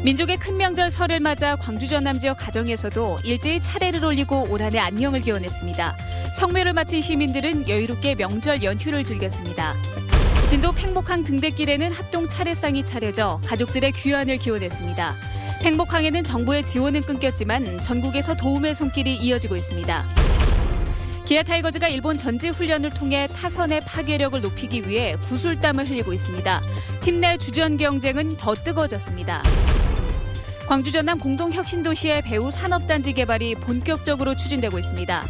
민족의 큰 명절 설을 맞아 광주 전남 지역 가정에서도 일제히 차례를 올리고 올 한해 안녕을 기원했습니다. 성묘를 마친 시민들은 여유롭게 명절 연휴를 즐겼습니다. 진도 팽목항 등대길에는 합동 차례상이 차려져 가족들의 귀환을 기원했습니다. 팽목항에는 정부의 지원은 끊겼지만 전국에서 도움의 손길이 이어지고 있습니다. 기아 타이거즈가 일본 전지 훈련을 통해 타선의 파괴력을 높이기 위해 구슬땀을 흘리고 있습니다. 팀 내 주전 경쟁은 더 뜨거워졌습니다. 광주 전남 공동혁신도시의 배후 산업단지 개발이 본격적으로 추진되고 있습니다.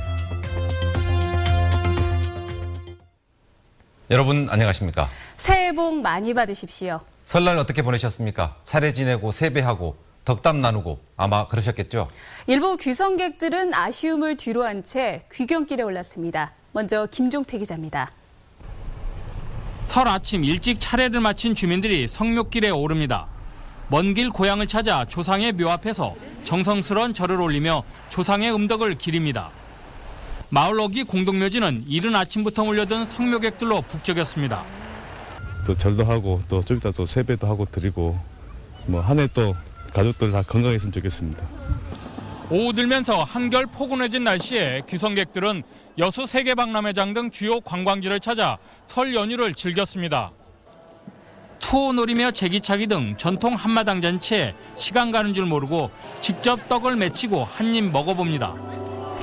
여러분 안녕하십니까? 새해 복 많이 받으십시오. 설날 어떻게 보내셨습니까? 차례 지내고 세배하고 덕담 나누고 아마 그러셨겠죠? 일부 귀성객들은 아쉬움을 뒤로한 채 귀경길에 올랐습니다. 먼저 김종태 기자입니다. 설 아침 일찍 차례를 마친 주민들이 성묘길에 오릅니다. 먼 길 고향을 찾아 조상의 묘 앞에서 정성스러운 절을 올리며 조상의 음덕을 기립니다. 마을 어귀 공동묘지는 이른 아침부터 몰려든 성묘객들로 북적였습니다. 또 절도 하고 또 좀 이따 또 세배도 하고 드리고 뭐 한 해 또 가족들 다 건강했으면 좋겠습니다. 오후 들면서 한결 포근해진 날씨에 귀성객들은 여수 세계박람회장 등 주요 관광지를 찾아 설 연휴를 즐겼습니다. 투어 놀이며 제기차기 등 전통 한마당 잔치에 시간 가는 줄 모르고 직접 떡을 맺히고 한 입 먹어봅니다.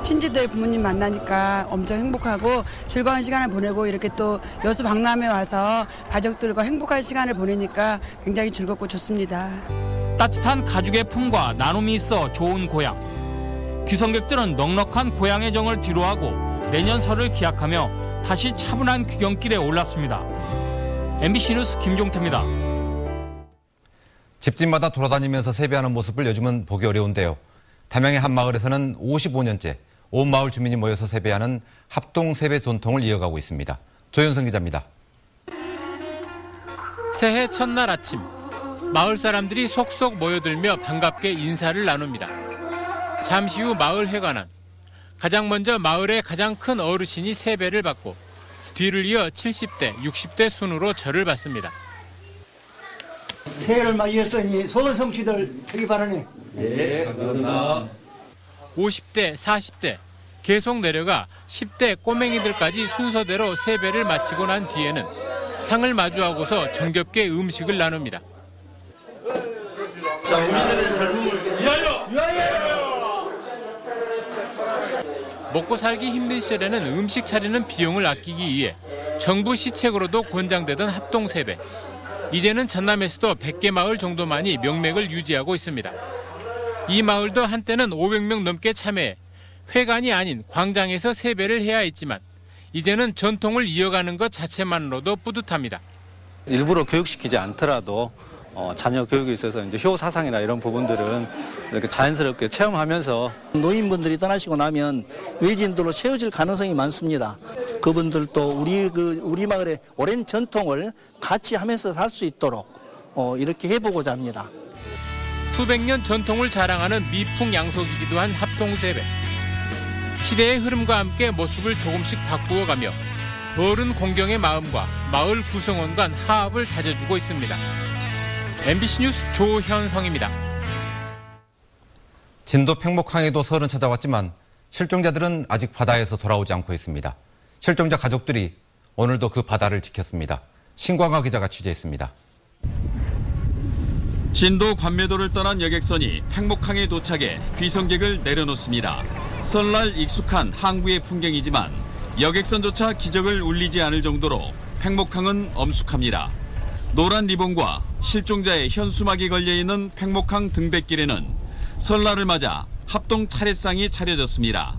친지들 부모님 만나니까 엄청 행복하고 즐거운 시간을 보내고 이렇게 또 여수 박람회 와서 가족들과 행복한 시간을 보내니까 굉장히 즐겁고 좋습니다. 따뜻한 가족의 품과 나눔이 있어 좋은 고향. 귀성객들은 넉넉한 고향의 정을 뒤로하고 내년 설을 기약하며 다시 차분한 귀경길에 올랐습니다. MBC 뉴스 김종태입니다. 집집마다 돌아다니면서 세배하는 모습을 요즘은 보기 어려운데요. 담양의 한 마을에서는 55년째 온 마을 주민이 모여서 세배하는 합동 세배 전통을 이어가고 있습니다. 조현성 기자입니다. 새해 첫날 아침, 마을 사람들이 속속 모여들며 반갑게 인사를 나눕니다. 잠시 후 마을 회관안. 가장 먼저 마을의 가장 큰 어르신이 세배를 받고 뒤를 이어 70대, 60대 순으로 절을 받습니다. 새해를 맞이했으니 소원 성취들 하기 바라네. 네, 감사합니다. 50대, 40대, 계속 내려가 10대 꼬맹이들까지 순서대로 세배를 마치고 난 뒤에는 상을 마주하고서 정겹게 음식을 나눕니다. 자, 우리들의 젊음을 위하여! 먹고 살기 힘든 시절에는 음식 차리는 비용을 아끼기 위해 정부 시책으로도 권장되던 합동 세배. 이제는 전남에서도 100개 마을 정도만이 명맥을 유지하고 있습니다. 이 마을도 한때는 500명 넘게 참여해 회관이 아닌 광장에서 세배를 해야 했지만 이제는 전통을 이어가는 것 자체만으로도 뿌듯합니다. 일부러 교육시키지 않더라도 자녀 교육에 있어서 이제 효 사상이나 이런 부분들은 이렇게 자연스럽게 체험하면서 노인분들이 떠나시고 나면 외지인들로 채워질 가능성이 많습니다. 그분들도 우리 마을의 오랜 전통을 같이 하면서 살 수 있도록 이렇게 해보고자 합니다. 수백 년 전통을 자랑하는 미풍양속이기도 한 합동세배. 시대의 흐름과 함께 모습을 조금씩 바꾸어가며 어른 공경의 마음과 마을 구성원 간 화합을 다져주고 있습니다. MBC 뉴스 조현성입니다. 진도 팽목항에도 설은 찾아왔지만 실종자들은 아직 바다에서 돌아오지 않고 있습니다. 실종자 가족들이 오늘도 그 바다를 지켰습니다. 신광화 기자가 취재했습니다. 진도 관매도를 떠난 여객선이 팽목항에 도착해 귀성객을 내려놓습니다. 설날 익숙한 항구의 풍경이지만 여객선조차 기적을 울리지 않을 정도로 팽목항은 엄숙합니다. 노란 리본과 실종자의 현수막이 걸려있는 팽목항 등대길에는 설날을 맞아 합동 차례상이 차려졌습니다.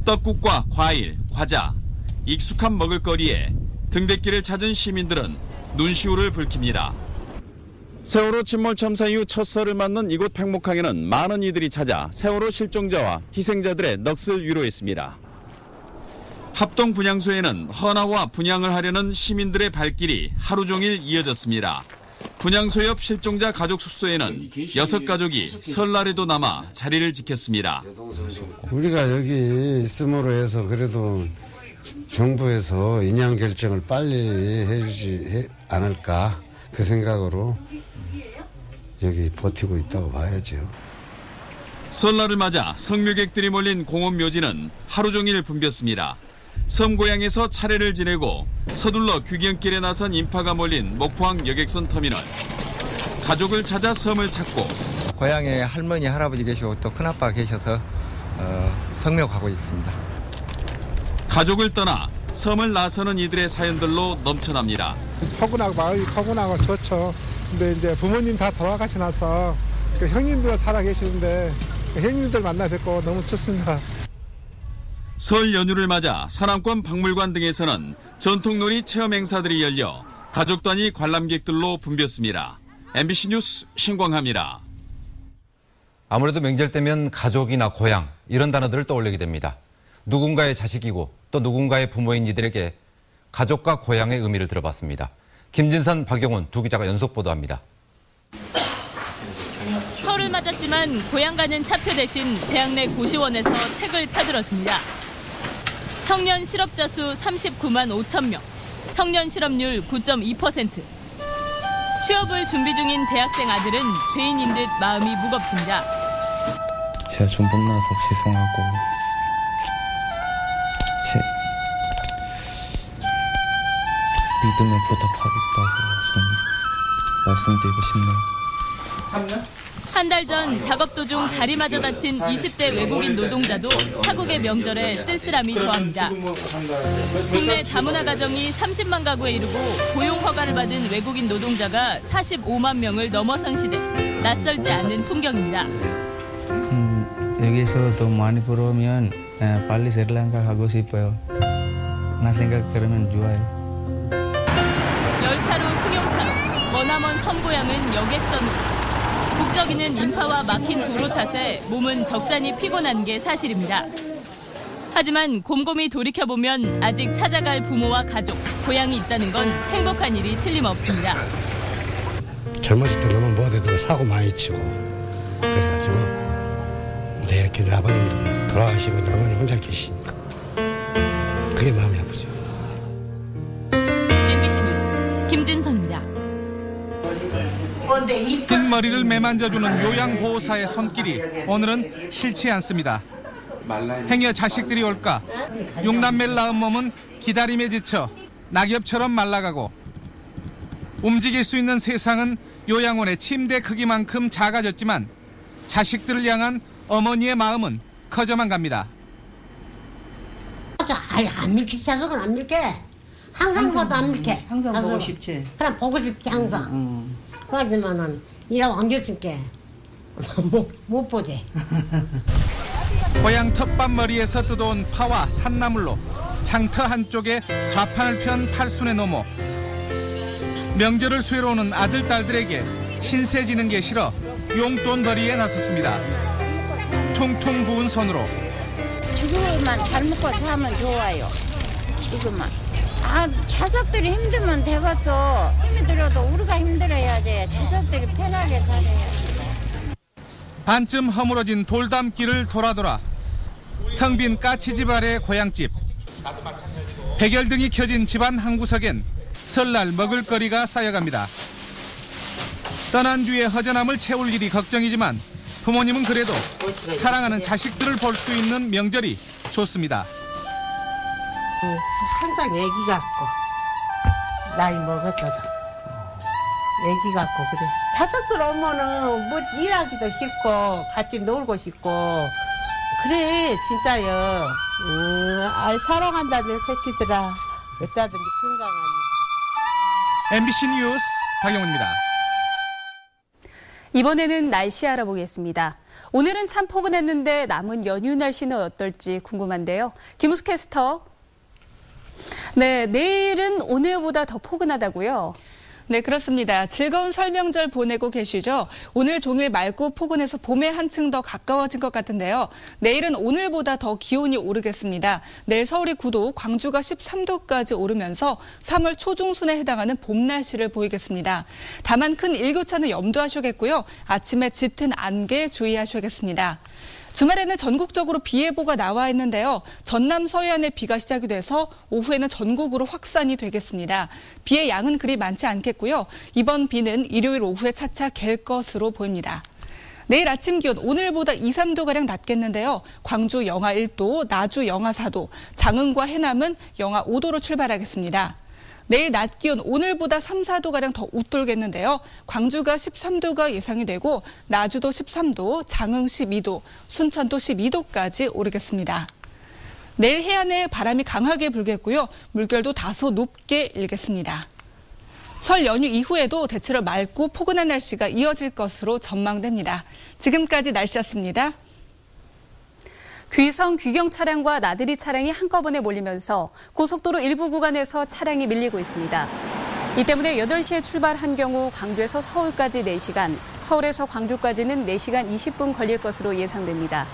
떡국과 과일, 과자, 익숙한 먹을거리에 등대길을 찾은 시민들은 눈시울을 붉힙니다. 세월호 침몰 참사 이후 첫 설을 맞는 이곳 팽목항에는 많은 이들이 찾아 세월호 실종자와 희생자들의 넋을 위로했습니다. 합동 분향소에는 헌화와 분향을 하려는 시민들의 발길이 하루 종일 이어졌습니다. 분향소 옆 실종자 가족 숙소에는 6가족이 설날에도 남아 자리를 지켰습니다. 우리가 여기 있음으로 해서 그래도 정부에서 인양 결정을 빨리 해주지 않을까 그 생각으로 여기 버티고 있다고 봐야죠. 설날을 맞아 성묘객들이 몰린 공원묘지는 하루 종일 붐볐습니다. 섬 고향에서 차례를 지내고 서둘러 귀경길에 나선 인파가 몰린 목포항 여객선 터미널. 가족을 찾아 섬을 찾고 고향에 할머니, 할아버지 계시고 또 큰아빠 계셔서 성묘 가고 있습니다. 가족을 떠나 섬을 나서는 이들의 사연들로 넘쳐납니다. 포근하고 마을이 포근하고 좋죠. 근데 이제 부모님 다 돌아가시나서 그 형님들 살아 계시는데 그 형님들 만나 뵙고 너무 좋습니다. 설 연휴를 맞아 서남권 박물관 등에서는 전통놀이 체험 행사들이 열려 가족 단위 관람객들로 붐볐습니다. MBC 뉴스 신광하입니다. 아무래도 명절 때면 가족이나 고향 이런 단어들을 떠올리게 됩니다. 누군가의 자식이고 또 누군가의 부모인 이들에게 가족과 고향의 의미를 들어봤습니다. 김진선, 박영훈 두 기자가 연속 보도합니다. 설을 맞았지만 고향 가는 차표 대신 대학 내 고시원에서 책을 펴들었습니다. 청년 실업자 수 39만 5천 명, 청년 실업률 9.2%. 취업을 준비 중인 대학생 아들은 죄인인 듯 마음이 무겁습니다. 제가 좀 못나서 죄송하고 제 믿음에 보답하겠다고 좀 말씀드리고 싶네요. 한 달 전 작업 도중 다리마저 다친 20대 외국인 노동자도 타국의 명절에 쓸쓸함이 더합니다. 국내 다문화 가정이 30만 가구에 이르고 고용 허가를 받은 외국인 노동자가 45만 명을 넘어선 시대. 낯설지 않는 풍경입니다. 여기서 더 많이 벌어오면 빨리 스리랑카 가고 싶어요. 나 생각하면 좋아요. 열차로 승용차로 머나먼 섬고향은 여객선으로. 국적인은 인파와 막힌 도로 탓에 몸은 적잖이 피곤한 게 사실입니다. 하지만 곰곰이 돌이켜보면 아직 찾아갈 부모와 가족, 고향이 있다는 건 행복한 일이 틀림없습니다. 젊었을 때 너무 모두들 사고 많이 치고 그래가지고 근데 이렇게 아버님도 돌아가시고 어머니 혼자 계시니까 그게 마음이 아프죠. MBC 뉴스 김진선입니다. 흰머리를 매만져주는 요양보호사의 손길이 오늘은 싫지 않습니다. 행여 자식들이 올까 6남매를 낳은 몸은 기다림에 지쳐 낙엽처럼 말라가고 움직일 수 있는 세상은 요양원의 침대 크기만큼 작아졌지만 자식들을 향한 어머니의 마음은 커져만 갑니다. 안 밀게 자석은 안 밀게. 항상 봐도 안 밀게. 항상 보고 싶지. 그냥 보고 싶지 항상. 그러지만은 일하고 엉겼으니까 못 보지. 고향 텃밭머리에서 뜯어온 파와 산나물로 장터 한쪽에 좌판을 편 팔순의 노모. 명절을 수혜로 오는 아들, 딸들에게 신세 지는 게 싫어 용돈벌이에 나섰습니다. 퉁퉁 부은 손으로. 지금만 잘 먹고 사면 좋아요. 지금만. 자석들이 힘들면 되겠어. 힘이 들어도 우리가 힘들어야지. 자석들이 편하게 살아야지. 반쯤 허물어진 돌담길을 돌아 텅 빈 까치집 아래 고향집. 백열등이 켜진 집안 한 구석엔 설날 먹을거리가 쌓여갑니다. 떠난 뒤에 허전함을 채울 일이 걱정이지만 부모님은 그래도 사랑하는 자식들을 볼 수 있는 명절이 좋습니다. 항상 애기 같고 나이 먹었어도 애기 같고 그래. 자식들 오면은 뭐 일하기도 싫고 같이 놀고 싶고 그래 진짜요. 사랑한다 내 새끼들아. 어쩌든지 건강하니. MBC 뉴스 박영훈입니다. 이번에는 날씨 알아보겠습니다. 오늘은 참 포근했는데 남은 연휴 날씨는 어떨지 궁금한데요. 김우수 캐스터. 네, 내일은 오늘보다 더 포근하다고요? 네, 그렇습니다. 즐거운 설 명절 보내고 계시죠? 오늘 종일 맑고 포근해서 봄에 한층 더 가까워진 것 같은데요. 내일은 오늘보다 더 기온이 오르겠습니다. 내일 서울이 9도, 광주가 13도까지 오르면서 3월 초중순에 해당하는 봄 날씨를 보이겠습니다. 다만 큰 일교차는 염두하셔야겠고요. 아침에 짙은 안개에 주의하셔야겠습니다. 주말에는 전국적으로 비 예보가 나와 있는데요. 전남 서해안에 비가 시작이 돼서 오후에는 전국으로 확산이 되겠습니다. 비의 양은 그리 많지 않겠고요. 이번 비는 일요일 오후에 차차 갤 것으로 보입니다. 내일 아침 기온 오늘보다 2, 3도가량 낮겠는데요. 광주 영하 1도, 나주 영하 4도, 장흥과 해남은 영하 5도로 출발하겠습니다. 내일 낮 기온 오늘보다 3, 4도가량 더 웃돌겠는데요. 광주가 13도가 예상이 되고 나주도 13도, 장흥 12도, 순천도 12도까지 오르겠습니다. 내일 해안에 바람이 강하게 불겠고요. 물결도 다소 높게 일겠습니다. 설 연휴 이후에도 대체로 맑고 포근한 날씨가 이어질 것으로 전망됩니다. 지금까지 날씨였습니다. 귀성 귀경 차량과 나들이 차량이 한꺼번에 몰리면서 고속도로 일부 구간에서 차량이 밀리고 있습니다. 이 때문에 8시에 출발한 경우 광주에서 서울까지 4시간, 서울에서 광주까지는 4시간 20분 걸릴 것으로 예상됩니다.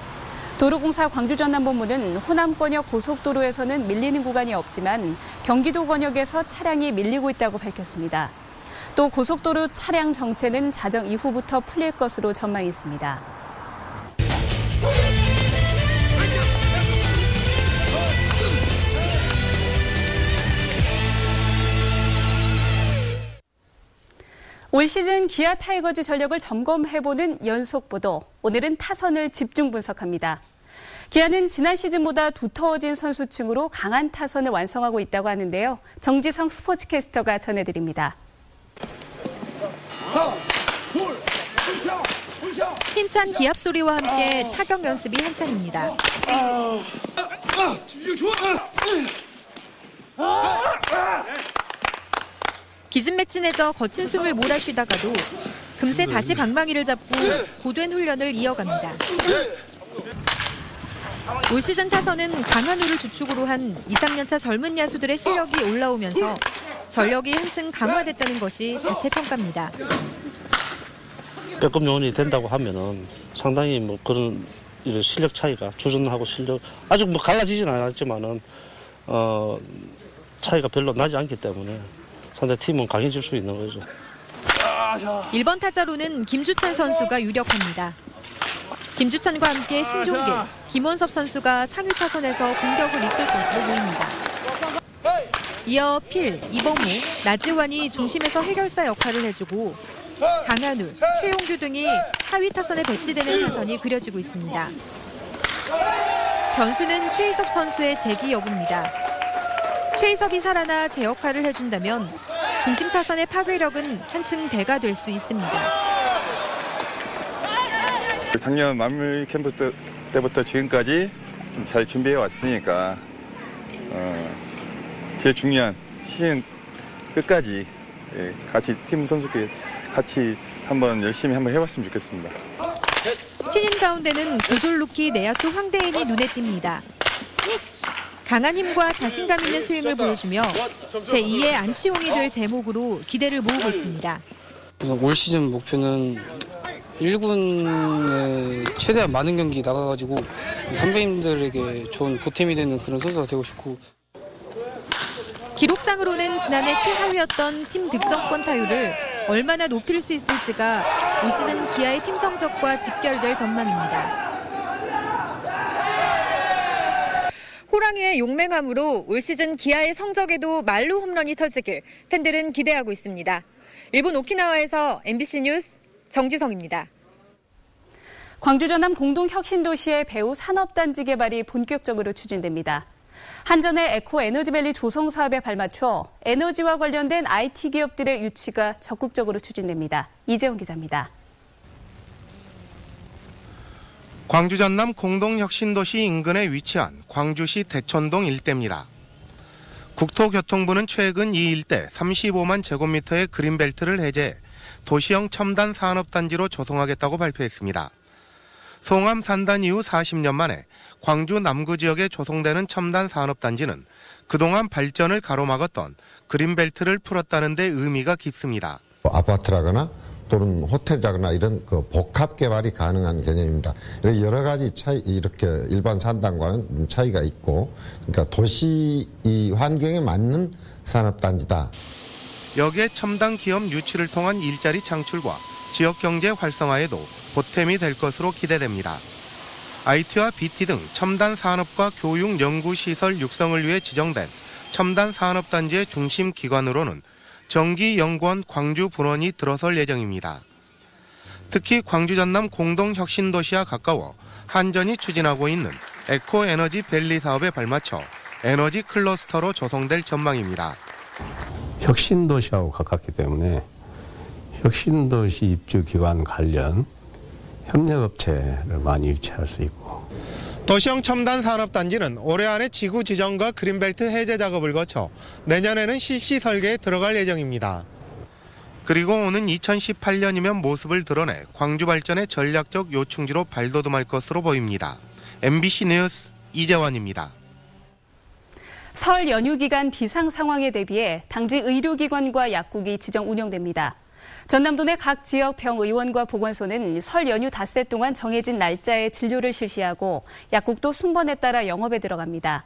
도로공사 광주전남본부는 호남권역 고속도로에서는 밀리는 구간이 없지만 경기도 권역에서 차량이 밀리고 있다고 밝혔습니다. 또 고속도로 차량 정체는 자정 이후부터 풀릴 것으로 전망이 있습니다. 올 시즌 기아 타이거즈 전력을 점검해보는 연속보도. 오늘은 타선을 집중 분석합니다. 기아는 지난 시즌보다 두터워진 선수층으로 강한 타선을 완성하고 있다고 하는데요. 정지성 스포츠캐스터가 전해드립니다. 힘찬 기합 소리와 함께 타격 연습이 한창입니다. 기진맥진해져 거친 숨을 몰아쉬다가도 금세 다시 방망이를 잡고 고된 훈련을 이어갑니다. 올 시즌 타선은 강한우를 주축으로 한 2, 3년차 젊은 야수들의 실력이 올라오면서 전력이 한층 강화됐다는 것이 자체 평가입니다. 배꼽 요원이 된다고 하면은 상당히 뭐 그런 이런 실력 차이가 주전하고 실력 아직 뭐 갈라지진 않았지만은 차이가 별로 나지 않기 때문에 상대 팀은 강해질 수 있는 거죠. 1번 타자로는 김주찬 선수가 유력합니다. 김주찬과 함께 신종길, 김원섭 선수가 상위 타선에서 공격을 이끌 것으로 보입니다. 이어 필, 이범호, 나지환이 중심에서 해결사 역할을 해주고 강한우, 최용규 등이 하위 타선에 배치되는 타선이 그려지고 있습니다. 변수는 최희섭 선수의 재기 여부입니다. 최희섭이 살아나 제 역할을 해준다면 중심 타선의 파괴력은 한층 배가 될 수 있습니다. 작년 만물 캠프 때부터 지금까지 좀 잘 준비해 왔으니까 제일 중요한 시즌 끝까지 같이 팀 선수끼리 같이 열심히 한번 해봤으면 좋겠습니다. 신인 가운데는 고졸 루키 내야수 황대인이 눈에 띕니다. 강한 힘과 자신감 있는 스윙을 보여주며 제2의 안치홍이 될 제목으로 기대를 모으고 있습니다. 우선 올 시즌 목표는 1군에 최대한 많은 경기 나가가지고 선배님들에게 좋은 보탬이 되는 그런 선수가 되고 싶고. 기록상으로는 지난해 최하위였던 팀 득점권 타율을 얼마나 높일 수 있을지가 올 시즌 기아의 팀 성적과 직결될 전망입니다. 호랑이의 용맹함으로 올 시즌 기아의 성적에도 말로 홈런이 터지길 팬들은 기대하고 있습니다. 일본 오키나와에서 MBC 뉴스 정지성입니다. 광주 전남 공동혁신도시의 배후 산업단지 개발이 본격적으로 추진됩니다. 한전의 에코 에너지밸리 조성 사업에 발맞춰 에너지와 관련된 IT 기업들의 유치가 적극적으로 추진됩니다. 이재용 기자입니다. 광주 전남 공동혁신도시 인근에 위치한 광주시 대천동 일대입니다. 국토교통부는 최근 이 일대 35만 제곱미터의 그린벨트를 해제해 도시형 첨단 산업단지로 조성하겠다고 발표했습니다. 송암 산단 이후 40년 만에 광주 남구 지역에 조성되는 첨단 산업단지는 그동안 발전을 가로막았던 그린벨트를 풀었다는 데 의미가 깊습니다. 아파트라거나 또는 호텔이라거나 이런 그 복합 개발이 가능한 개념입니다. 여러 가지 차이, 이렇게 일반 산단과는 차이가 있고, 그러니까 도시 이 환경에 맞는 산업단지다. 여기에 첨단 기업 유치를 통한 일자리 창출과 지역 경제 활성화에도 보탬이 될 것으로 기대됩니다. IT와 BT 등 첨단 산업과 교육 연구시설 육성을 위해 지정된 첨단 산업단지의 중심 기관으로는 정기연구원 광주 분원이 들어설 예정입니다. 특히 광주 전남 공동혁신도시와 가까워 한전이 추진하고 있는 에코에너지 밸리 사업에 발맞춰 에너지 클러스터로 조성될 전망입니다. 혁신도시하고 가깝기 때문에 혁신도시 입주기관 관련 협력업체를 많이 유치할 수 있고, 도시형 첨단 산업단지는 올해 안에 지구 지정과 그린벨트 해제 작업을 거쳐 내년에는 실시 설계에 들어갈 예정입니다. 그리고 오는 2018년이면 모습을 드러내 광주 발전의 전략적 요충지로 발돋움할 것으로 보입니다. MBC 뉴스 이재원입니다. 설 연휴 기간 비상 상황에 대비해 당지 의료기관과 약국이 지정 운영됩니다. 전남도 내 각 지역 병의원과 보건소는 설 연휴 닷새 동안 정해진 날짜에 진료를 실시하고 약국도 순번에 따라 영업에 들어갑니다.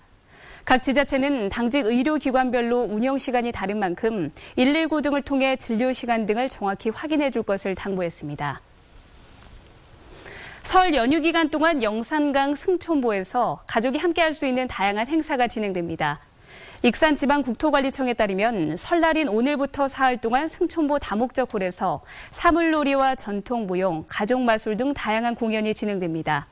각 지자체는 당직 의료기관별로 운영시간이 다른 만큼 119 등을 통해 진료시간 등을 정확히 확인해 줄 것을 당부했습니다. 설 연휴 기간 동안 영산강 승촌보에서 가족이 함께할 수 있는 다양한 행사가 진행됩니다. 익산지방국토관리청에 따르면 설날인 오늘부터 사흘 동안 승촌보 다목적홀에서 사물놀이와 전통무용, 가족마술 등 다양한 공연이 진행됩니다.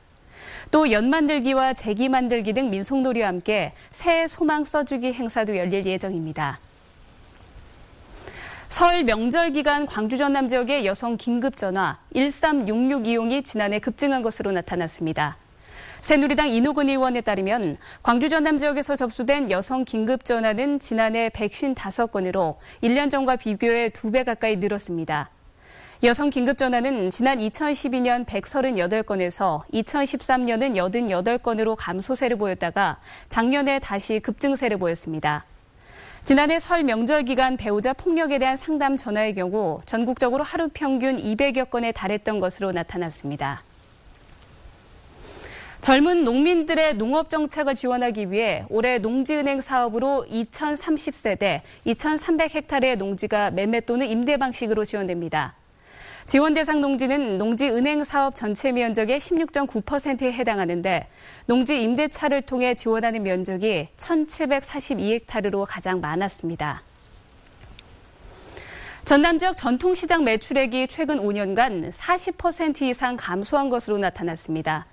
또 연만들기와 제기만들기 등 민속놀이와 함께 새해 소망 써주기 행사도 열릴 예정입니다. 설 명절 기간 광주 전남 지역의 여성 긴급전화 1366 이용이 지난해 급증한 것으로 나타났습니다. 새누리당 이노근 의원에 따르면 광주 전남 지역에서 접수된 여성 긴급전화는 지난해 155건으로 1년 전과 비교해 2배 가까이 늘었습니다. 여성 긴급전화는 지난 2012년 138건에서 2013년은 88건으로 감소세를 보였다가 작년에 다시 급증세를 보였습니다. 지난해 설 명절 기간 배우자 폭력에 대한 상담 전화의 경우 전국적으로 하루 평균 200여 건에 달했던 것으로 나타났습니다. 젊은 농민들의 농업 정책을 지원하기 위해 올해 농지은행 사업으로 2030세대 2,300헥타르의 농지가 매매 또는 임대 방식으로 지원됩니다. 지원 대상 농지는 농지은행 사업 전체 면적의 16.9%에 해당하는데 농지 임대차를 통해 지원하는 면적이 1,742헥타르로 가장 많았습니다. 전남 지역 전통시장 매출액이 최근 5년간 40% 이상 감소한 것으로 나타났습니다.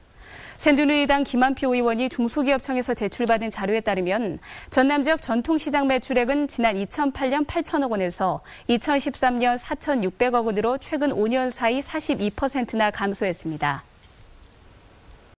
새누리당 김한표 의원이 중소기업청에서 제출받은 자료에 따르면 전남 지역 전통시장 매출액은 지난 2008년 8천억 원에서 2013년 4,600억 원으로 최근 5년 사이 42%나 감소했습니다.